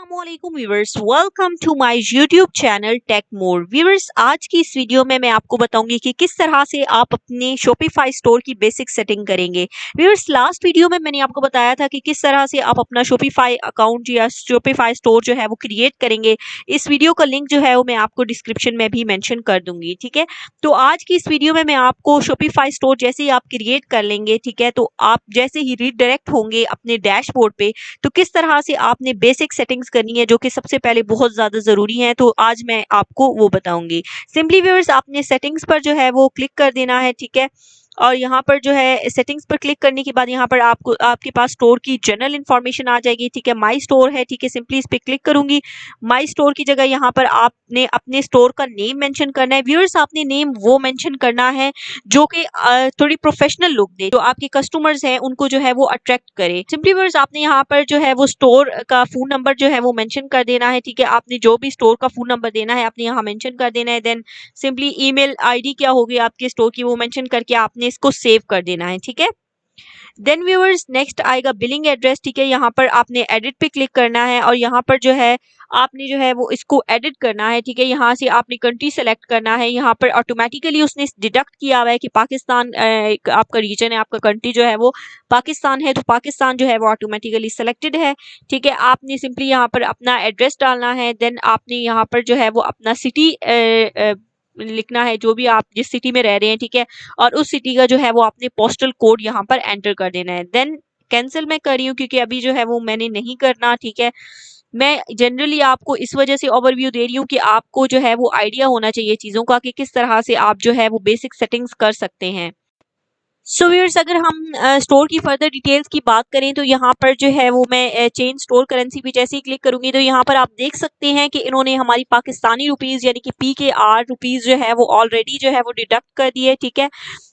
अस्सलामुअलैकुम viewers, welcome to my YouTube channel tech more. Viewers, आज की इस वीडियो में मैं आपको बताऊंगी कि किस तरह से आप अपने शॉपिफाई स्टोर की बेसिक सेटिंग करेंगे। व्यूअर्स, लास्ट वीडियो में मैंने आपको बताया था कि किस तरह से आप अपना शॉपिफाई अकाउंट या शॉपिफाई स्टोर जो है वो क्रिएट करेंगे। इस वीडियो का लिंक जो है वो मैं आपको डिस्क्रिप्शन में भी मेंशन कर दूंगी। ठीक है, तो आज की इस वीडियो में मैं आपको शॉपिफाई स्टोर जैसे ही आप क्रिएट कर लेंगे, ठीक है, तो आप जैसे ही रीडायरेक्ट होंगे अपने डैशबोर्ड पे, तो किस तरह से आपने बेसिक सेटिंग्स करनी है जो कि सबसे पहले बहुत ज्यादा जरूरी है, तो आज मैं आपको वो बताऊंगी। सिंपली व्यूअर्स, आपने सेटिंग्स पर जो है वो क्लिक कर देना है। ठीक है, और यहाँ पर जो है सेटिंग्स पर क्लिक करने के बाद यहाँ पर आपको आपके पास स्टोर की जनरल इन्फॉर्मेशन आ जाएगी। ठीक है, माई स्टोर है। ठीक है, सिंपली इस पे क्लिक करूंगी। माई स्टोर की जगह यहाँ पर आपने अपने स्टोर का नेम मेंशन करना है। व्यूअर्स, आपने नेम वो मेंशन करना है जो कि थोड़ी प्रोफेशनल लुक दे, जो आपके कस्टमर्स हैं उनको जो है वो अट्रैक्ट करे। सिंपली व्यूअर्स, आपने यहाँ पर जो है वो स्टोर का फोन नंबर जो है वो मेंशन कर देना है। ठीक है, आपने जो भी स्टोर का फोन नंबर देना है आपने यहाँ मेंशन कर देना है। देन सिंपली ईमेल आईडी क्या होगी आपके स्टोर की वो मेंशन करके आपने इसको सेव कर देना है। ठीक है, देन व्यूअर्स नेक्स्ट आएगा बिलिंग एड्रेस। ठीक है, यहाँ पर आपने एडिट पे क्लिक करना है और यहाँ पर जो है आपने जो है वो इसको एडिट करना है। ठीक है, यहाँ से आपने कंट्री सेलेक्ट करना है। यहाँ पर ऑटोमेटिकली उसने डिडक्ट किया हुआ है कि पाकिस्तान आपका रीजन है, आपका कंट्री जो है वो पाकिस्तान है, तो पाकिस्तान जो है वो ऑटोमेटिकली सेलेक्टेड है। ठीक है, आपने सिंपली यहाँ पर अपना एड्रेस डालना है। देन आपने यहाँ पर जो है वो अपना सिटी लिखना है, जो भी आप जिस सिटी में रह रहे हैं। ठीक है, और उस सिटी का जो है वो आपने पोस्टल कोड यहाँ पर एंटर कर देना है। देन कैंसिल मैं कर रही हूँ क्योंकि अभी जो है वो मैंने नहीं करना। ठीक है, मैं जनरली आपको इस वजह से ओवरव्यू दे रही हूँ कि आपको जो है वो आइडिया होना चाहिए चीज़ों का कि किस तरह से आप जो है वो बेसिक सेटिंग्स कर सकते हैं। सो व्यूअर्स, अगर हम स्टोर की फर्दर डिटेल्स की बात करें तो यहाँ पर जो है वो मैं चेंज स्टोर करेंसी पे जैसे ही क्लिक करूंगी तो यहाँ पर आप देख सकते हैं कि इन्होंने हमारी पाकिस्तानी रुपीस यानी कि PKR रुपीस जो है वो ऑलरेडी जो है वो डिडक्ट कर दिए। ठीक है,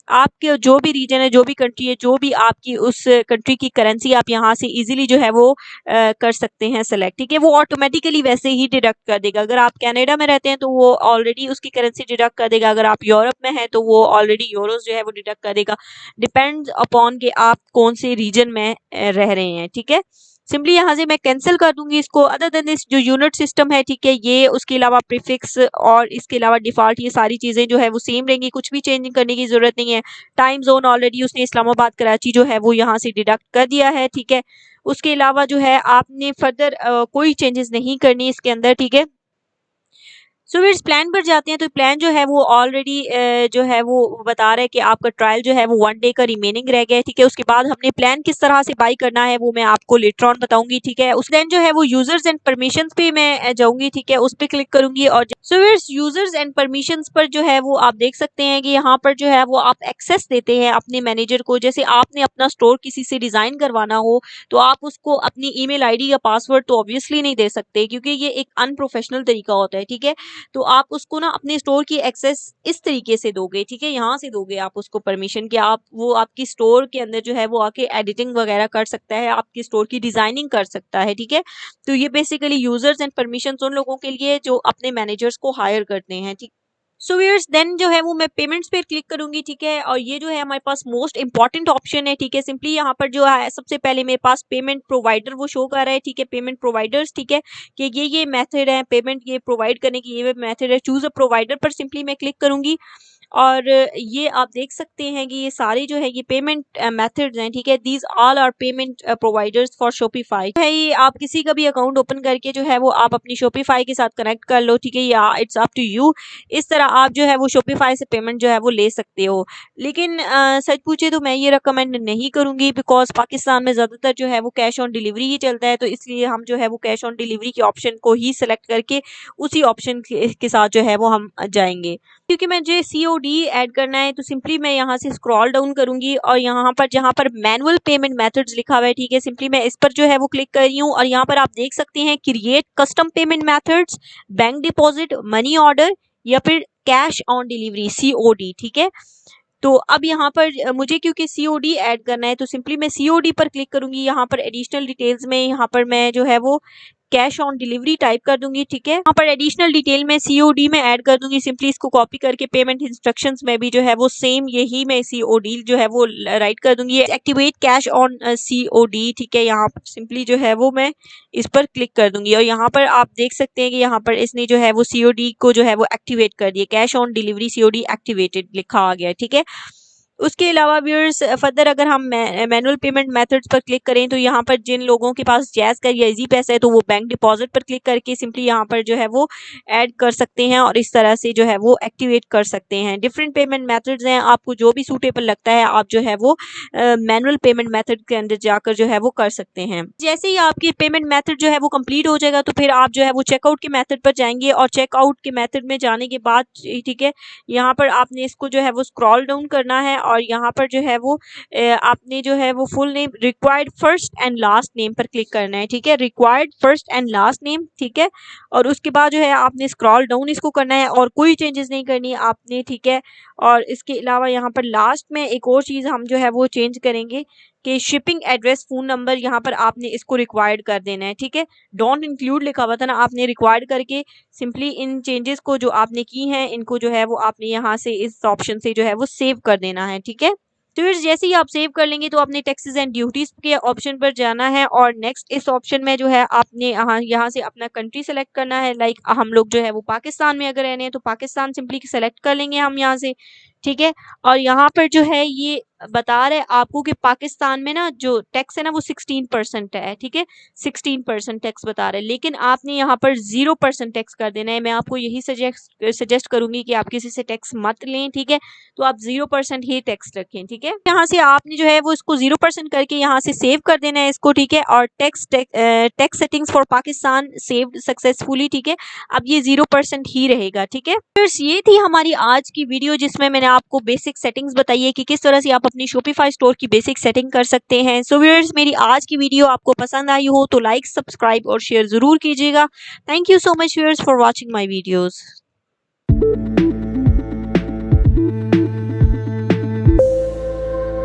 आपके जो भी रीजन है, जो भी कंट्री है, जो भी आपकी उस कंट्री की करेंसी आप यहाँ से इजीली जो है वो कर सकते हैं सेलेक्ट। ठीक है, वो ऑटोमेटिकली वैसे ही डिडक्ट कर देगा। अगर आप कनाडा में रहते हैं तो वो ऑलरेडी उसकी करेंसी डिडक्ट कर देगा। अगर आप यूरोप में हैं तो वो ऑलरेडी यूरोस जो है वो डिडक्ट कर देगा। डिपेंड्स अपॉन कि आप कौन से रीजन में रह रहे हैं। ठीक है, सिंपली यहाँ से मैं कैंसिल कर दूंगी इसको। अदर देन दिस जो यूनिट सिस्टम है, ठीक है, ये उसके अलावा प्रीफिक्स और इसके अलावा डिफॉल्ट ये सारी चीजें जो है वो सेम रहेंगी, कुछ भी चेंज करने की जरूरत नहीं है। टाइम जोन ऑलरेडी उसने इस्लामाबाद कराची जो है वो यहाँ से डिडक्ट कर दिया है। ठीक है, उसके अलावा जो है आपने फर्दर कोई चेंजेस नहीं करनी इसके अंदर। ठीक है, सो इस प्लान पर जाते हैं तो प्लान जो है वो ऑलरेडी जो है वो बता रहा है कि आपका ट्रायल जो है वो 1 डे का रिमेनिंग रह गया है। ठीक है, उसके बाद हमने प्लान किस तरह से बाई करना है वो मैं आपको लेटर ऑन बताऊंगी। ठीक है, उस दिन जो है वो यूजर्स एंड परमिशंस पे मैं जाऊंगी। ठीक है, उस पर क्लिक करूंगी और सो इस यूजर्स एंड परमिशंस पर जो है वो आप देख सकते हैं कि यहाँ पर जो है वो आप एक्सेस देते हैं अपने मैनेजर को। जैसे आपने अपना स्टोर किसी से डिजाइन करवाना हो तो आप उसको अपनी ईमेल आईडी या पासवर्ड तो ऑब्वियसली नहीं दे सकते क्योंकि ये एक अनप्रोफेशनल तरीका होता है। ठीक है, तो आप उसको ना अपने स्टोर की एक्सेस इस तरीके से दोगे। ठीक है, यहाँ से दोगे आप उसको परमिशन कि आप वो आपकी स्टोर के अंदर जो है वो आके एडिटिंग वगैरह कर सकता है, आपकी स्टोर की डिजाइनिंग कर सकता है। ठीक है, तो ये बेसिकली यूजर्स एंड परमिशन उन लोगों के लिए जो अपने मैनेजर्स को हायर करते हैं। ठीक, सो व्यूअर्स देन जो है वो मैं पेमेंट्स पे क्लिक करूंगी। ठीक है, और ये जो है हमारे पास मोस्ट इंपॉर्टेंट ऑप्शन है। ठीक है, सिंपली यहाँ पर जो है सबसे पहले मेरे पास पेमेंट प्रोवाइडर वो शो कर रहा है। ठीक है, पेमेंट प्रोवाइडर्स। ठीक है, कि ये मेथड है पेमेंट ये प्रोवाइड करने की, ये मेथड है। चूज अ प्रोवाइडर पर सिंपली मैं क्लिक करूंगी और ये आप देख सकते हैं कि ये सारे जो है ये पेमेंट मेथड्स हैं। ठीक है, these all are payment providers for Shopify है। ये आप किसी का भी अकाउंट ओपन करके जो है वो आप अपनी शॉपिफाई के साथ कनेक्ट कर लो। ठीक है, या इट्स अप टू यू, इस तरह आप जो है वो शॉपिफाई से पेमेंट जो है वो ले सकते हो। लेकिन सच पूछे तो मैं ये रिकमेंड नहीं करूंगी बिकॉज पाकिस्तान में ज्यादातर जो है वो कैश ऑन डिलीवरी ही चलता है, तो इसलिए हम जो है वो कैश ऑन डिलीवरी के ऑप्शन को ही सिलेक्ट करके उसी ऑप्शन के साथ जो है वो हम जाएंगे। क्योंकि मुझे COD ऐड करना है तो सिंपली मैं यहाँ से स्क्रॉल डाउन करूंगी और यहाँ पर जहाँ पर मैनुअल पेमेंट मेथड्स लिखा हुआ है, ठीक है, सिंपली मैं इस पर जो है वो क्लिक कर रही हूँ और यहाँ पर आप देख सकते हैं create custom payment methods, bank deposit, money order या फिर कैश ऑन डिलीवरी COD। ठीक है, तो अब यहाँ पर मुझे क्योंकि COD ऐड करना है तो सिंपली मैं COD पर क्लिक करूंगी। यहाँ पर एडिशनल डिटेल्स में यहाँ पर मैं जो है वो कैश ऑन डिलीवरी टाइप कर दूंगी। ठीक है, यहाँ पर एडिशनल डिटेल में COD में ऐड कर दूंगी। सिंपली इसको कॉपी करके पेमेंट इंस्ट्रक्शंस में भी जो है वो सेम यही मैं COD जो है वो राइट कर दूंगी। एक्टिवेट कैश ऑन COD, ठीक है, यहाँ पर सिंपली जो है वो मैं इस पर क्लिक कर दूंगी और यहाँ पर आप देख सकते हैं कि यहाँ पर इसने जो है वो COD को जो है वो एक्टिवेट कर दिया। Cash on delivery COD activated लिखा आ गया। ठीक है, उसके अलावा व्यूअर्स फर्दर अगर हम मैनुअल पेमेंट मेथड्स पर क्लिक करें तो यहाँ पर जिन लोगों के पास जैज़ का या इजी पैसा है तो वो बैंक डिपॉजिट पर क्लिक करके सिंपली यहाँ पर जो है वो ऐड कर सकते हैं और इस तरह से जो है वो एक्टिवेट कर सकते हैं। डिफरेंट पेमेंट मेथड्स हैं, आपको जो भी सूटेबल लगता है आप जो है वो मैनुअल पेमेंट मेथड के अंदर जाकर जो है वो कर सकते हैं। जैसे ही आपकी पेमेंट मेथड जो है वो कंप्लीट हो जाएगा तो फिर आप जो है वो चेकआउट के मेथड पर जाएंगे और चेकआउट के मेथड में जाने के बाद ठीक है, यहाँ पर आपने इसको जो है वो स्क्रॉल डाउन करना है और यहाँ पर जो है वो आपने जो है वो full name required first and last name पर क्लिक करना है। ठीक है, required first and last name. ठीक है, और उसके बाद जो है आपने स्क्रॉल डाउन इसको करना है और कोई चेंजेस नहीं करनी आपने। ठीक है, और इसके अलावा यहाँ पर लास्ट में एक और चीज़ हम जो है वो चेंज करेंगे कि शिपिंग एड्रेस फ़ोन नंबर, यहाँ पर आपने इसको रिक्वायर्ड कर देना है। ठीक है, डोंट इंक्लूड लिखा हुआ था ना, आपने रिक्वायर्ड करके सिंपली इन चेंजेस को जो आपने की हैं इनको जो है वो आपने यहाँ से इस ऑप्शन से जो है वो सेव कर देना है। ठीक है, तो फिर जैसे ही आप सेव कर लेंगे तो आपने टैक्सेस एंड ड्यूटीज के ऑप्शन पर जाना है और नेक्स्ट इस ऑप्शन में जो है आपने यहाँ से अपना कंट्री सेलेक्ट करना है। लाइक हम लोग जो है वो पाकिस्तान में अगर रहने हैं तो पाकिस्तान सिंपली सेलेक्ट कर लेंगे हम यहाँ से। ठीक है, और यहाँ पर जो है ये बता रहे आपको कि पाकिस्तान में ना जो टैक्स है ना वो 16% है। ठीक है, 16% टैक्स बता रहे हैं, लेकिन आपने यहाँ पर 0% टैक्स कर देना है। मैं आपको यही सजेस्ट करूंगी कि आप किसी से टैक्स मत लें। ठीक है, तो आप 0% ही टैक्स रखें। ठीक है, यहाँ से आपने जो है वो इसको 0% करके यहाँ से सेव कर देना है इसको। ठीक है, और tax settings for Pakistan saved successfully. ठीक है, अब ये 0% ही रहेगा। ठीक है, फिर ये थी हमारी आज की वीडियो जिसमें मैंने आपको बेसिक सेटिंग्स बताई है कि किस तरह से आप अपनी शॉपिफाई स्टोर की बेसिक सेटिंग कर सकते हैं। सो व्यूअर्स, मेरी आज की वीडियो आपको पसंद आई हो तो लाइक, सब्सक्राइब और शेयर जरूर कीजिएगा। Thank you so much viewers for watching my videos.